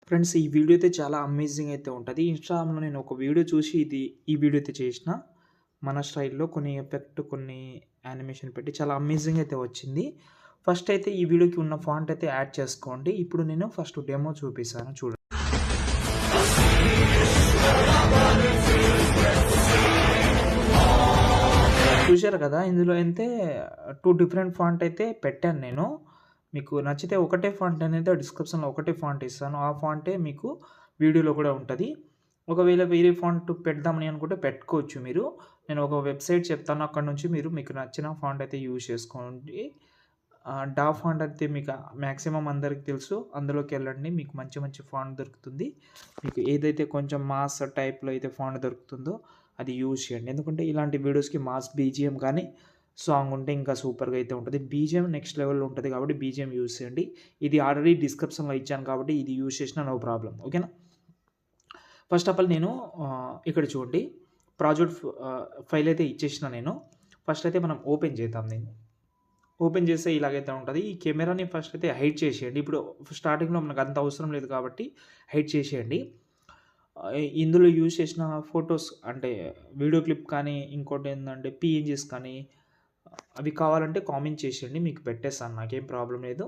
Friends ఈ video అయితే చాలా అమేజింగ్ అయితే ఉంటది. ఇన్‌స్టాగ్రామ్‌లో నేను ఒక వీడియో చూసి ఈ వీడియో అయితే చేసిన. మన స్టైల్‌లో కొన్ని ఎఫెక్ట్, కొన్ని యానిమేషన్ పెట్టి చాలా అమేజింగ్ అయితే వచ్చింది. ఫస్ట్ అయితే ఈ వీడియోకి ఉన్న ఫాంట్ అయితే యాడ్ చేసుకోండి. ఇప్పుడు నేను ఫస్ట్ డెమో చూపిస్తాను చూడండి. చూసారు కదా! ఇందులో అయితే 2 డిఫరెంట్ ఫాంట్ అయితే పెట్టాను నేను. మీకు నచ్చితే ఒకటే ఫాంట్ అనేది డిస్క్రిప్షన్‌లో ఒకటే ఫాంట్ ఇస్తాను. ఆ ఫాంటే మీకు వీడియోలో కూడా ఉంటది. ఒకవేళ వేరే ఫాంట్ పెడదామని అనుకుంటే పెట్టుకోవచ్చు మీరు. నేను ఒక వెబ్‌సైట్ చెప్తాను. అక్కడ నుంచి మీకు నచ్చిన ఫాంట్ అయితే యూజ్ చేసుకోండి. డా ఫాంట్ అయితే మీకు మాక్సిమం అందరికి తెలుసు. అందులోకెళ్ళండి. మీకు మంచి మంచి ఫాంట్ దొరుకుతుంది. మీకు ఏదైతే కొంచెం మాస్ టైప్‌లో అయితే ఫాంట్ దొరుకుతుందో అది యూజ్ చేయండి. ఎందుకంటే ఇలాంటి వీడియోస్‌కి మాస్ బీజీఎం కానీ, సాంగ్ ఉంటే ఇంకా సూపర్‌గా అయితే ఉంటది. బీజీఎం నెక్స్ట్ లెవెల్‌లో ఉంటది కాబట్టి బీజీఎం యూజ్ చేయండి. ఇది ఆల్రెడీ డిస్క్రిప్షన్‌లో ఇచ్చాను కాబట్టి ఇది యూజ్ చేసినా నో ప్రాబ్లమ్. ఓకేనా? ఫస్ట్ ఆఫ్ ఆల్ నేను ఇక్కడ చూడండి ప్రాజెక్ట్ ఫైల్ అయితే ఇచ్చేసిన నేను. ఫస్ట్ అయితే మనం ఓపెన్ చేద్దాం దీన్ని. ఓపెన్ చేస్తే ఇలాగైతే ఉంటది. ఈ కెమెరాని ఫస్ట్ అయితే హైడ్ చేసేయండి. ఇప్పుడు స్టార్టింగ్‌లో మనకు అంత అవసరం లేదు కాబట్టి హైడ్ చేసేయండి. ఇందులో యూజ్ చేసిన ఫోటోస్ అంటే వీడియో క్లిప్ కానీ, ఇంకోటేందంటే పీఎన్‌జీస్ కానీ అవి కావాలంటే కామెంట్ చేసేయండి. మీకు పెట్టేస్తాను. నాకేం ప్రాబ్లమ్ లేదు.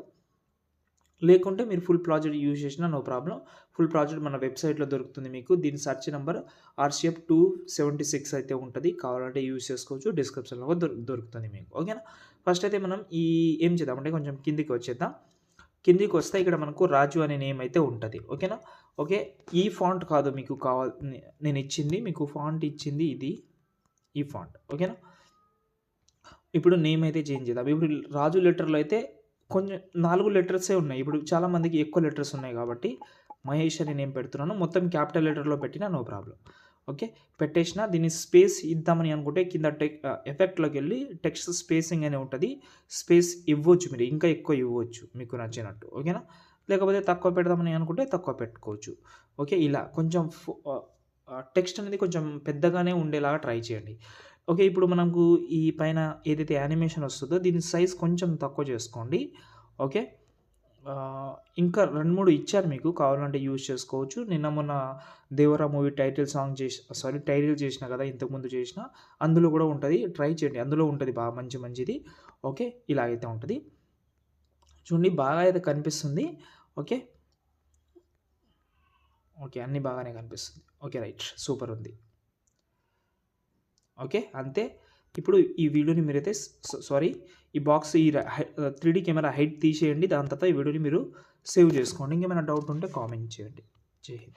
లేకుంటే మీరు ఫుల్ ప్రాజెక్ట్ యూజ్ చేసినా నో ప్రాబ్లమ్. ఫుల్ ప్రాజెక్ట్ మన వెబ్‌సైట్‌లో దొరుకుతుంది మీకు. దీని సెర్చ్ నంబర్ ఆర్‌సిఎఫ్ 276 అయితే ఉంటది. కావాలంటే యూజ్ చేసుకోవచ్చు. డిస్క్రిప్షన్‌లో కూడా దొరుకుతుంది మీకు. ఓకేనా? ఫస్ట్ అయితే మనం ఏం చేద్దామంటే కొంచెం కిందికి వచ్చేద్దాం. కిందికి వస్తే ఇక్కడ మనకు రాజు అనే నేమ్ అయితే ఉంటది. ఓకేనా? ఓకే. ఈ ఫాంట్ కాదు మీకు నేను ఇచ్చింది. మీకు ఫాంట్ ఇచ్చింది ఇది. ఈ ఫాంట్. ఓకేనా? ఇప్పుడు నేమ్ అయితే చేంజ్ చేద్దాం. ఇప్పుడు రాజు లెటర్‌లో అయితే కొంచెం 4 లెటర్సే ఉన్నాయి. ఇప్పుడు చాలామందికి ఎక్కువ లెటర్స్ ఉన్నాయి కాబట్టి మహేష్ అని నేను పెడుతున్నాను. మొత్తం క్యాపిటల్ లెటర్‌లో పెట్టినా నో ప్రాబ్లమ్. ఓకే. పెట్టేసిన దీన్ని స్పేస్ ఇద్దామని అనుకుంటే కింద ఎఫెక్ట్‌లోకెళ్ళి టెక్స్ట్ స్పేసింగ్ అని ఉంటది. స్పేస్ ఇవ్వచ్చు మీరు. ఇంకా ఎక్కువ ఇవ్వచ్చు మీకు నచ్చినట్టు. ఓకేనా? లేకపోతే తక్కువ పెడదామని అనుకుంటే తక్కువ పెట్టుకోవచ్చు. ఓకే. ఇలా కొంచెం టెక్స్ట్ అనేది కొంచెం పెద్దగానే ఉండేలాగా ట్రై చేయండి. ఓకే. ఇప్పుడు మనకు ఈ పైన ఏదైతే యానిమేషన్ వస్తదో దీని సైజ్ కొంచెం తక్కువ చేసుకోండి. ఓకే. ఇంకా 2, 3 ఇచ్చారు మీకు కావాలంటే యూజ్ చేసుకోవచ్చు. నిన్న మొన్న 'దేవరా' మూవీ టైటిల్ చేసిన కదా! ఇంతకుముందు చేసిన. అందులో కూడా ఉంటది. ట్రై చేయండి. అందులో ఉంటది బాగా మంచిది. ఓకే. ఇలాగైతే ఉంటది. చూడండి బాగా అయితే కనిపిస్తుంది. ఓకే. ఓకే. అన్నీ బాగానే కనిపిస్తుంది. ఓకే. రైట్. సూపర్ ఉంది. ఓకే. అంతే. ఇప్పుడు ఈ వీడియోని మీరైతే సారీ ఈ బాక్స్ 3డీ కెమెరా హైట్ తీసేయండి. దాని తర్వాత ఈ వీడియోని మీరు సేవ్ చేసుకోండి. ఇంకేమైనా డౌట్ ఉంటే కామెంట్ చేయండి. జై హింద్.